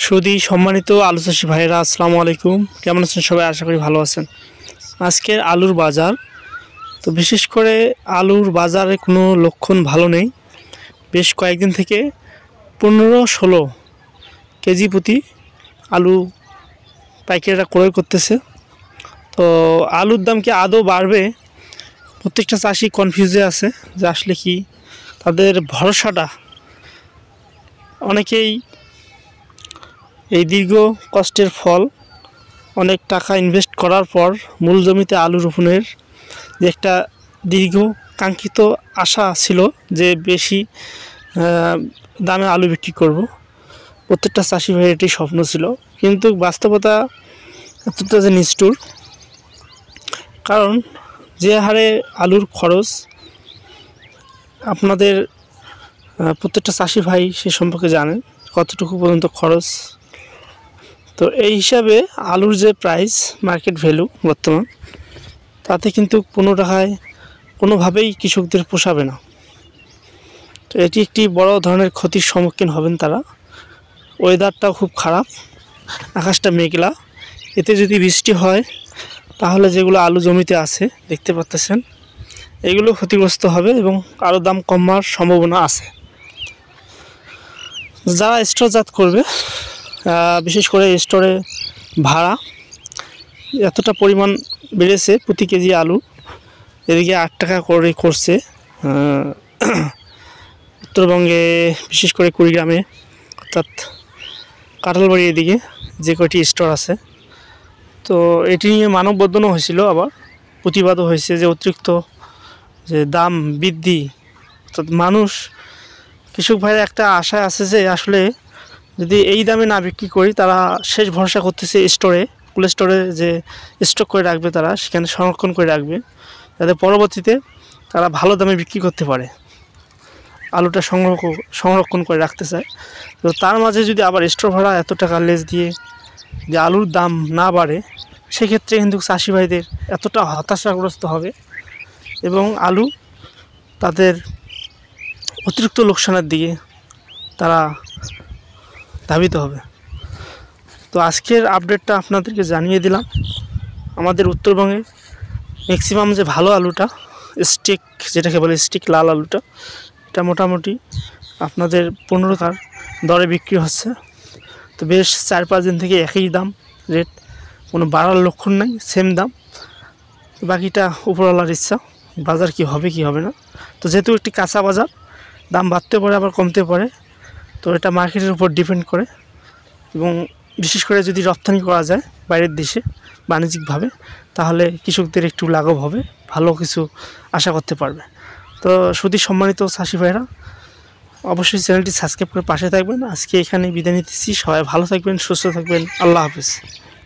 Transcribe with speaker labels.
Speaker 1: সুধী সম্মানিত আলু চাষী ভাইয়েরা, আসসালামু আলাইকুম। কেমন আছেন সবাই? আশা করি ভালো আছেন। আজকের আলুর বাজার তো বিশেষ করে আলুর বাজারে কোনো লক্ষণ ভালো নেই। বেশ কয়েকদিন থেকে 15-16 কেজি প্রতি আলু পাইকারিরা ক্রয় করতেছে। তো আলুর দাম কি আদৌ বাড়বে? প্রত্যেকটা চাষি কনফিউজে আছে যে আসলে কি তাদের ভরসাটা। অনেকেই এই দীর্ঘ কষ্টের ফল, অনেক টাকা ইনভেস্ট করার পর মূল জমিতে আলু রোপণের যে একটা দীর্ঘ কাঙ্ক্ষিত আশা ছিল যে বেশি দামে আলু বিক্রি করব, প্রত্যেকটা চাষি ভাইয়ের এটি স্বপ্ন ছিল। কিন্তু বাস্তবতা এতটা যে নিষ্ঠুর, কারণ যে হারে আলুর খরচ আপনাদের প্রত্যেকটা চাষি ভাই সে সম্পর্কে জানেন কতটুকু পর্যন্ত খরচ। তো এই হিসাবে আলুর যে প্রাইস, মার্কেট ভ্যালু বর্তমান, তাতে কিন্তু 15 টাকায় কোনোভাবেই কৃষকদের পোষাবে না। তো এটি একটি বড় ধরনের ক্ষতির সম্মুখীন হবেন তারা। ওয়েদারটাও খুব খারাপ, আকাশটা মেঘলা। এতে যদি বৃষ্টি হয় তাহলে যেগুলো আলু জমিতে আছে দেখতে পাচ্ছেন, এগুলো ক্ষতিগ্রস্ত হবে এবং আরও দাম কমার সম্ভাবনা আছে। যারা স্টোরজাত করবে, বিশেষ করে স্টোরে ভাড়া এতটা পরিমাণ বেড়েছে, প্রতি কেজি আলু এদিকে 8 টাকা করে করছে উত্তরবঙ্গে, বিশেষ করে কুড়িগ্রামে, অর্থাৎ কাঁঠালবাড়ি এদিকে যে কয়টি স্টোর আছে। তো এটি নিয়ে মানববন্ধনও হয়েছিল, আবার প্রতিবাদও হয়েছে যে অতিরিক্ত যে দাম বৃদ্ধি, অর্থাৎ মানুষ, কৃষক ভাইয়ের একটা আশায় আছে যে আসলে যদি এই দামে না বিক্রি করি, তারা শেষ ভরসা করতেছে স্টোরে, কোল্ড স্টোরে যে স্টক করে রাখবে, তারা সেখানে সংরক্ষণ করে রাখবে যাতে পরবর্তীতে তারা ভালো দামে বিক্রি করতে পারে। আলুটা সংরক্ষণ করে রাখতে চায়। তো তার মাঝে যদি আবার স্টোর ভাড়া এত টাকা লেস দিয়ে যে আলুর দাম না বাড়ে, সেক্ষেত্রে কিন্তু চাষি ভাইদের এতটা হতাশাগ্রস্ত হবে এবং আলু তাদের অতিরিক্ত লোকসানের দিকে তারা ধাবিত হবে। তো আজকের আপডেটটা আপনাদেরকে জানিয়ে দিলাম। আমাদের উত্তরবঙ্গে ম্যাক্সিমাম যে ভালো আলুটা, স্টিক যেটাকে বলে স্টিক লাল আলুটা, এটা মোটামুটি আপনাদের 15 টাকার দরে বিক্রি হচ্ছে। তো বেশ 4-5 দিন থেকে একই দাম, রেট, কোনো বাড়ার লক্ষণ নাই, সেম দাম। বাকিটা উপরওয়ালার ইচ্ছা, বাজার কি হবে কি হবে না। তো যেহেতু একটি কাঁচা বাজার, দাম বাড়তে পারে আবার কমতে পারে, তো এটা মার্কেটের উপর ডিপেন্ড করে। এবং বিশেষ করে যদি রপ্তানি করা যায় বাইরের দেশে বাণিজ্যিকভাবে, তাহলে কৃষকদের একটু লাঘব হবে, ভালো কিছু আশা করতে পারবে। তো সুধী সম্মানিত চাষি ভাইরা, অবশ্যই চ্যানেলটি সাবস্ক্রাইব করে পাশে থাকবেন। আজকে এখানে বিদায় নিতেছি। সবাই ভালো থাকবেন, সুস্থ থাকবেন। আল্লাহ হাফেজ।